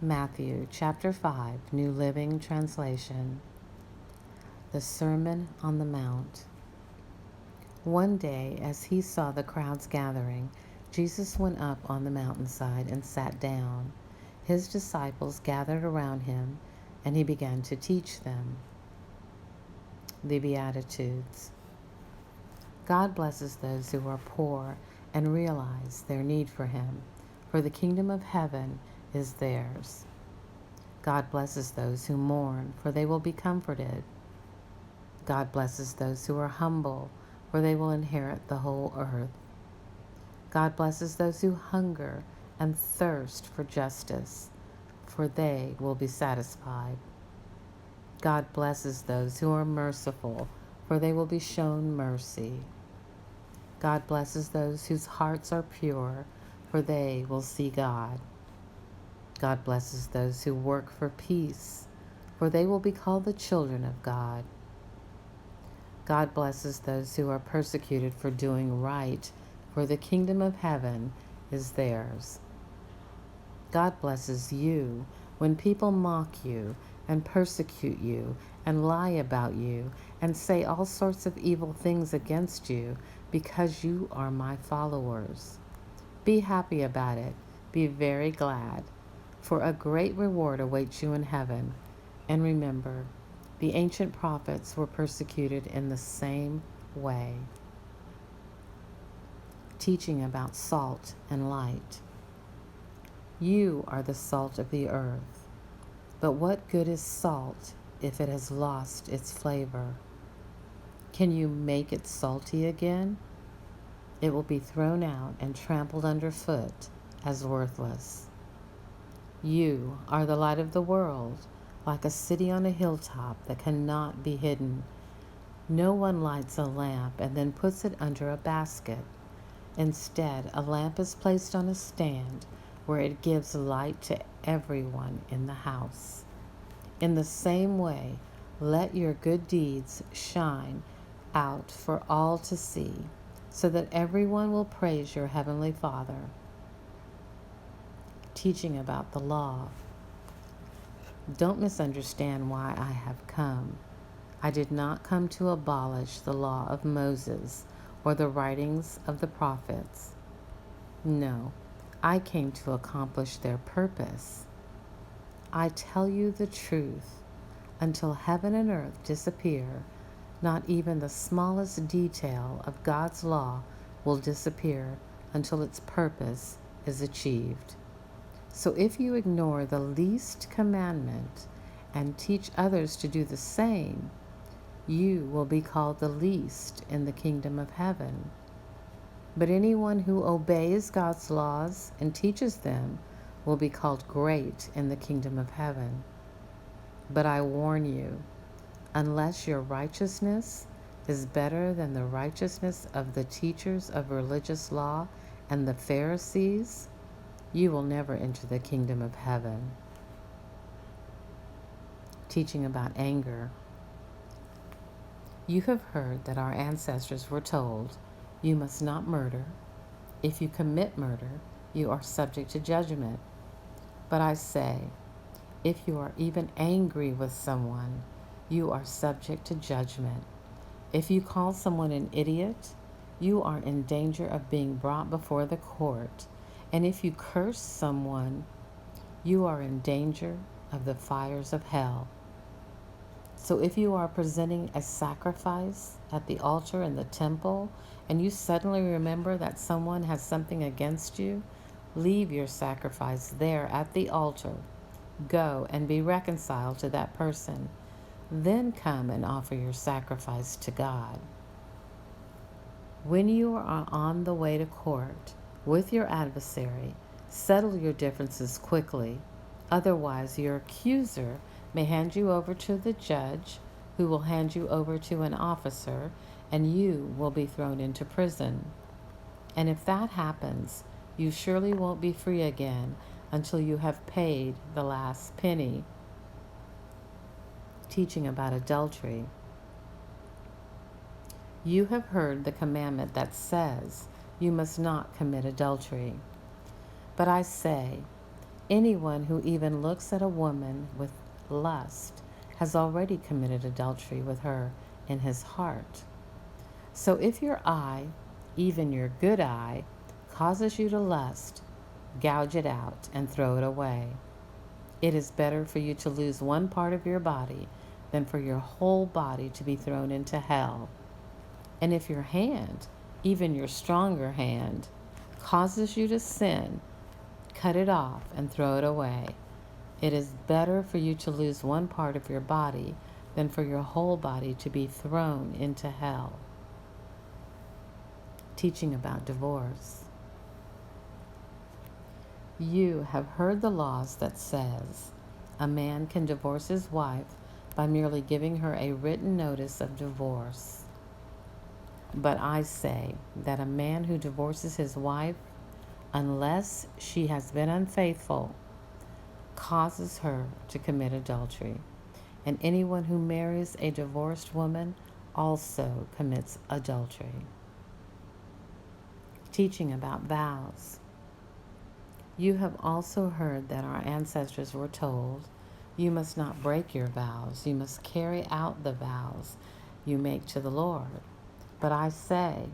Matthew chapter 5, New Living Translation. The Sermon on the Mount. One day, as he saw the crowds gathering, Jesus went up on the mountainside and sat down. His disciples gathered around him, and he began to teach them. The Beatitudes. God blesses those who are poor and realize their need for him, for the kingdom of heaven is theirs. God blesses those who mourn, for they will be comforted. God blesses those who are humble, for they will inherit the whole earth. God blesses those who hunger and thirst for justice, for they will be satisfied. God blesses those who are merciful, for they will be shown mercy. God blesses those whose hearts are pure, for they will see God. God blesses those who work for peace, for they will be called the children of God. God blesses those who are persecuted for doing right, for the kingdom of heaven is theirs. God blesses you when people mock you and persecute you and lie about you and say all sorts of evil things against you because you are my followers. Be happy about it. Be very glad, for a great reward awaits you in heaven. And remember, the ancient prophets were persecuted in the same way. Teaching about salt and light. You are the salt of the earth. But what good is salt if it has lost its flavor? Can you make it salty again? It will be thrown out and trampled underfoot as worthless. You are the light of the world, like a city on a hilltop that cannot be hidden. No one lights a lamp and then puts it under a basket. Instead, a lamp is placed on a stand where it gives light to everyone in the house. In the same way, let your good deeds shine out for all to see, so that everyone will praise your heavenly Father. Teaching about the law. Don't misunderstand why I have come. I did not come to abolish the law of Moses or the writings of the prophets. No, I came to accomplish their purpose. I tell you the truth. Until heaven and earth disappear, not even the smallest detail of God's law will disappear until its purpose is achieved. So if you ignore the least commandment and teach others to do the same, you will be called the least in the kingdom of heaven. But anyone who obeys God's laws and teaches them will be called great in the kingdom of heaven. But I warn you, unless your righteousness is better than the righteousness of the teachers of religious law and the Pharisees, you will never enter the kingdom of heaven. Teaching about anger. You have heard that our ancestors were told, you must not murder. If you commit murder, you are subject to judgment. But I say, if you are even angry with someone, you are subject to judgment. If you call someone an idiot, you are in danger of being brought before the court. And if you curse someone, you are in danger of the fires of hell. So if you are presenting a sacrifice at the altar in the temple, and you suddenly remember that someone has something against you, leave your sacrifice there at the altar. Go and be reconciled to that person. Then come and offer your sacrifice to God. When you are on the way to court with your adversary, settle your differences quickly. Otherwise, your accuser may hand you over to the judge, who will hand you over to an officer, and you will be thrown into prison. And if that happens, you surely won't be free again until you have paid the last penny. Teaching about adultery. You have heard the commandment that says you must not commit adultery. But I say, Anyone who even looks at a woman with lust has already committed adultery with her in his heart. So if your eye, even your good eye, causes you to lust, gouge it out and throw it away. It is better for you to lose one part of your body than for your whole body to be thrown into hell. And if your hand, even your stronger hand, causes you to sin, cut it off and throw it away. It is better for you to lose one part of your body than for your whole body to be thrown into hell. Teaching about divorce. You have heard the laws that says a man can divorce his wife by merely giving her a written notice of divorce. But I say that a man who divorces his wife, unless she has been unfaithful, causes her to commit adultery. And anyone who marries a divorced woman also commits adultery. Teaching about vows. You have also heard that our ancestors were told, you must not break your vows, you must carry out the vows you make to the Lord. But I say,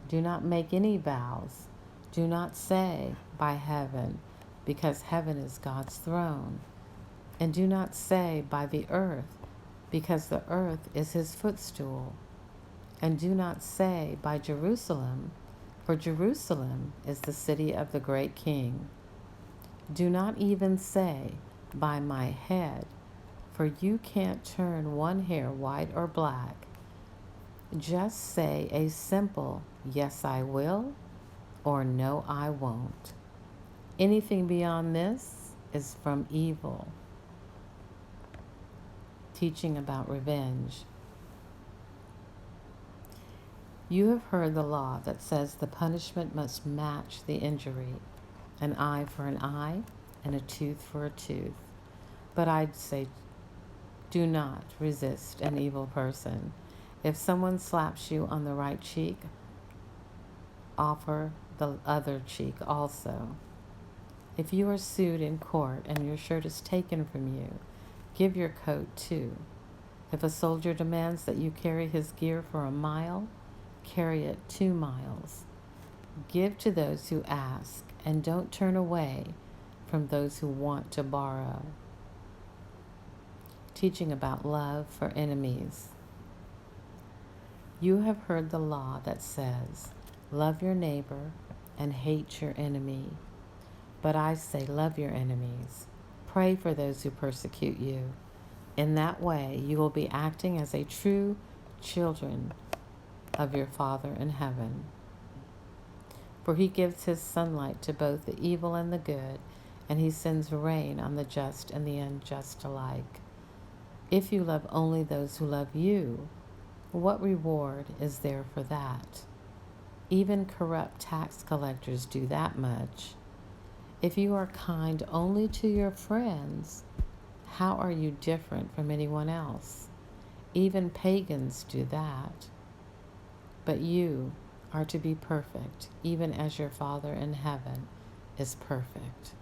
do not make any vows. Do not say, by heaven, because heaven is God's throne. And do not say, by the earth, because the earth is his footstool. And do not say, by Jerusalem, for Jerusalem is the city of the great King. Do not even say, by my head, for you can't turn one hair white or black. Just say a simple, yes, I will, or no, I won't. Anything beyond this is from evil. Teaching about revenge. You have heard the law that says the punishment must match the injury, an eye for an eye and a tooth for a tooth. But I'd say, do not resist an evil person. If someone slaps you on the right cheek, offer the other cheek also. If you are sued in court and your shirt is taken from you, give your coat too. If a soldier demands that you carry his gear for a mile, carry it 2 miles. Give to those who ask, and don't turn away from those who want to borrow. Teaching about love for enemies. You have heard the law that says, love your neighbor and hate your enemy. But I say, love your enemies. Pray for those who persecute you. In that way, you will be acting as a true children of your Father in heaven. For he gives his sunlight to both the evil and the good, and he sends rain on the just and the unjust alike. If you love only those who love you, what reward is there for that? Even corrupt tax collectors do that much. If you are kind only to your friends, how are you different from anyone else? Even pagans do that. But you are to be perfect, even as your Father in heaven is perfect.